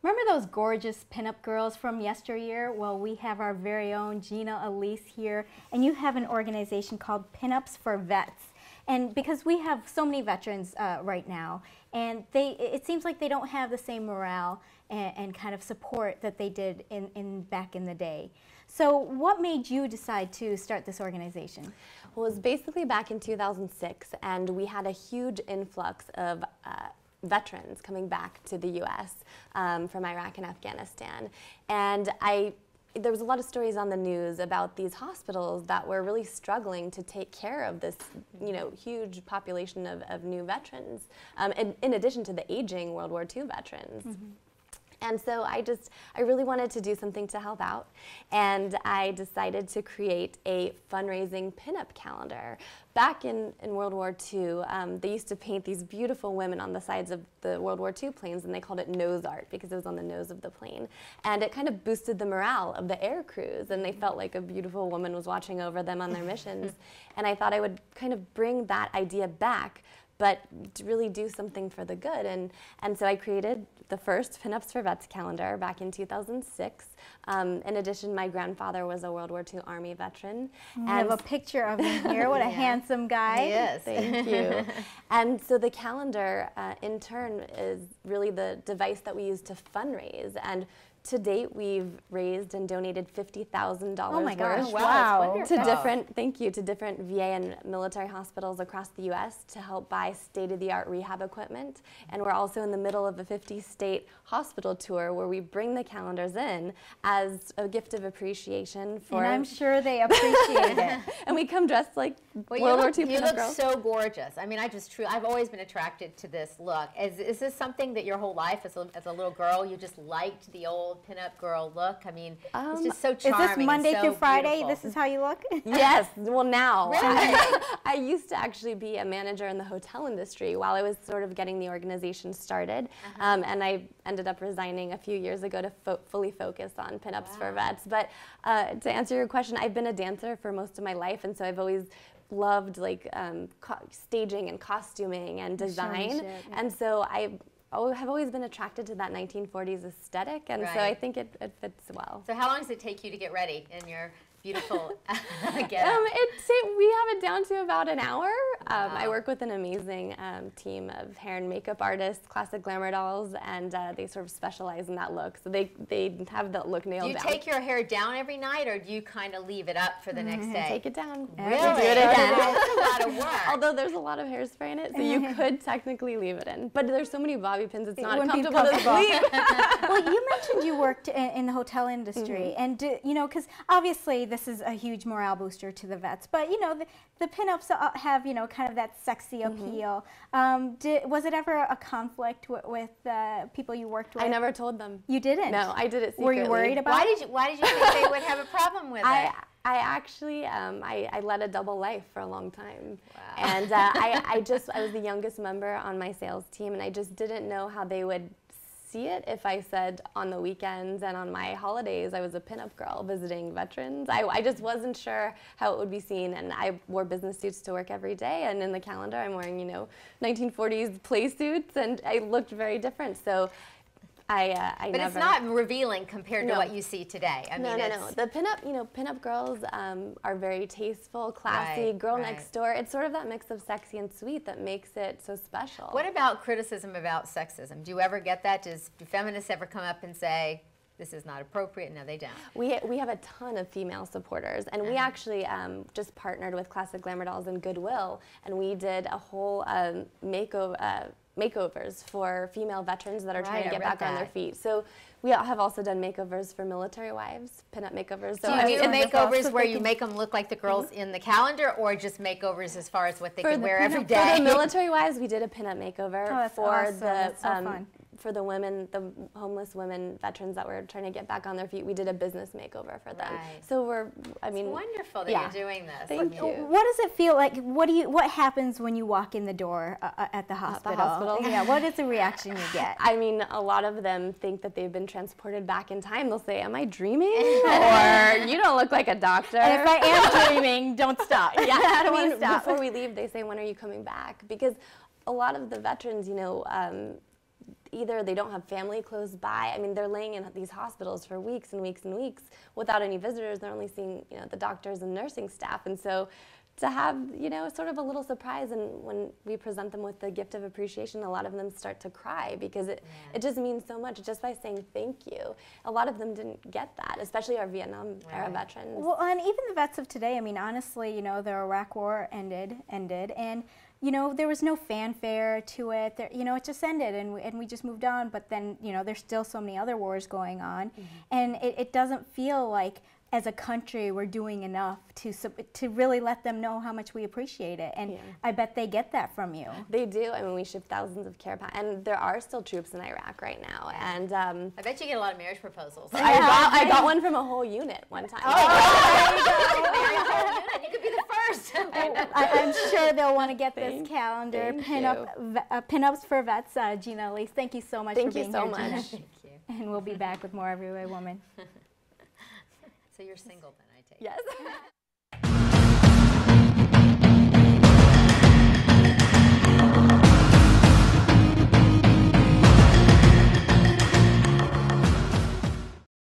Remember those gorgeous pinup girls from yesteryear? Well, we have our very own Gina Elise here, and you have an organization called Pinups for Vets. And because we have so many veterans right now, and it seems like they don't have the same morale and kind of support that they did back in the day. So what made you decide to start this organization? Well, it was basically back in 2006, and we had a huge influx of veterans coming back to the U.S. From Iraq and Afghanistan. And there was a lot of stories on the news about these hospitals that were really struggling to take care of this, huge population of new veterans, in addition to the aging World War II veterans. Mm-hmm. And so I really wanted to do something to help out, and I decided to create a fundraising pinup calendar. Back in World War II, they used to paint these beautiful women on the sides of the World War II planes, and they called it nose art because it was on the nose of the plane. And it kind of boosted the morale of the air crews, and they felt like a beautiful woman was watching over them on their missions. And I thought I would kind of bring that idea back, but to really do something for the good. And so I created the first Pinups for Vets calendar back in 2006. In addition, my grandfather was a World War II Army veteran. I have a picture of him here. What a handsome guy. Yes. Thank you. And so the calendar, in turn, is really the device that we use to fundraise. And to date, we've raised and donated $50,000 oh my gosh, worth wow. to different VA and military hospitals across the U.S. to help buy state-of-the-art rehab equipment. And we're also in the middle of a 50-state hospital tour where we bring the calendars in as a gift of appreciation for. And I'm sure they appreciate it. And we come dressed like World War II You look girls. so gorgeous. I mean, I've always been attracted to this look. Is this something that your whole life, as a little girl, you just liked the old pinup girl look? I mean, it's just so charming. Is this Monday through Friday? Beautiful. This is how you look? Yes. Well, now. Really? I used to actually be a manager in the hotel industry while I was sort of getting the organization started. And I ended up resigning a few years ago to fully focus on Pinups for Vets. But to answer your question, I've been a dancer for most of my life, and so I've always loved staging and costuming and design. And so I have always been attracted to that 1940s aesthetic, and so I think it fits well. So how long does it take you to get ready in your beautiful getup? We have it down to about an hour. I work with an amazing team of hair and makeup artists, classic glamour dolls, and they sort of specialize in that look. So they have that look nailed down. Do you take your hair down every night, or do you kind of leave it up for the next day? Take it down. Really? Do it again. That's a lot of work. Although there's a lot of hairspray in it, so you could technically leave it in. But there's so many bobby pins, it's not comfortable to sleep. Well, you mentioned you worked in the hotel industry, and because obviously this is a huge morale booster to the vets, but the pinups have kind of that sexy appeal. Was it ever a conflict with people you worked with? I never told them. You didn't? No, I did it secretly. Were you worried about it? Why did you think they would have a problem with it? I actually, I led a double life for a long time. Wow. And I was the youngest member on my sales team, and I just didn't know how they would see it if I said on the weekends and on my holidays I was a pinup girl visiting veterans. I just wasn't sure how it would be seen, and I wore business suits to work every day, and in the calendar I'm wearing 1940s play suits, and I looked very different. So but it's not revealing compared to what you see today. I mean, no. The pinup girls are very tasteful, classy, girl next door. It's sort of that mix of sexy and sweet that makes it so special. What about criticism about sexism? Do you ever get that? Do feminists ever come up and say, this is not appropriate? No, they don't. We have a ton of female supporters, and we actually just partnered with Classic Glamour Dolls and Goodwill, and we did a whole makeovers for female veterans that are trying to get back on their feet. So we have also done makeovers for military wives, pinup makeovers. So you do makeovers where you make them look like the girls in the calendar, or just makeovers as far as what they can wear every day? For the military wives, we did a pinup makeover for the women, the homeless women veterans that were trying to get back on their feet. We did a business makeover for them. So it's wonderful that you're doing this. Thank you. What does it feel like? What happens when you walk in the door at the hospital? At the hospital? Yeah. What is the reaction you get? I mean, a lot of them think that they've been transported back in time. They'll say, "Am I dreaming?" Or "You don't look like a doctor." And if I am dreaming, don't stop. Yeah, I don't want to stop. Before we leave, they say, "When are you coming back?" Because a lot of the veterans, either they don't have family close by. I mean, they're laying in these hospitals for weeks and weeks and weeks without any visitors. They're only seeing, you know, the doctors and nursing staff. And so to have, you know, sort of a little surprise, and when we present them with the gift of appreciation, a lot of them start to cry because it just means so much just by saying thank you. A lot of them didn't get that, especially our Vietnam era veterans. Well, and even the vets of today, I mean, honestly, you know, the Iraq War ended, and you know, there was no fanfare to it. There, you know, it just ended, and we just moved on. But then, you know, there's still so many other wars going on, and it doesn't feel like, as a country, we're doing enough to really let them know how much we appreciate it. And I bet they get that from you. They do. I mean, we ship thousands of care packages, and there are still troops in Iraq right now. And I bet you get a lot of marriage proposals. I got one from a whole unit one time. Oh, there you go. Marry a whole unit. You could be the first. I'm sure they'll want to get this calendar. Thank Pinups for Vets. Gina Elise, thank you so much for being here. Thank you so Gina. much. Thank you. And we'll be back with more Every Way Woman. So you're single then, I take it. Yes.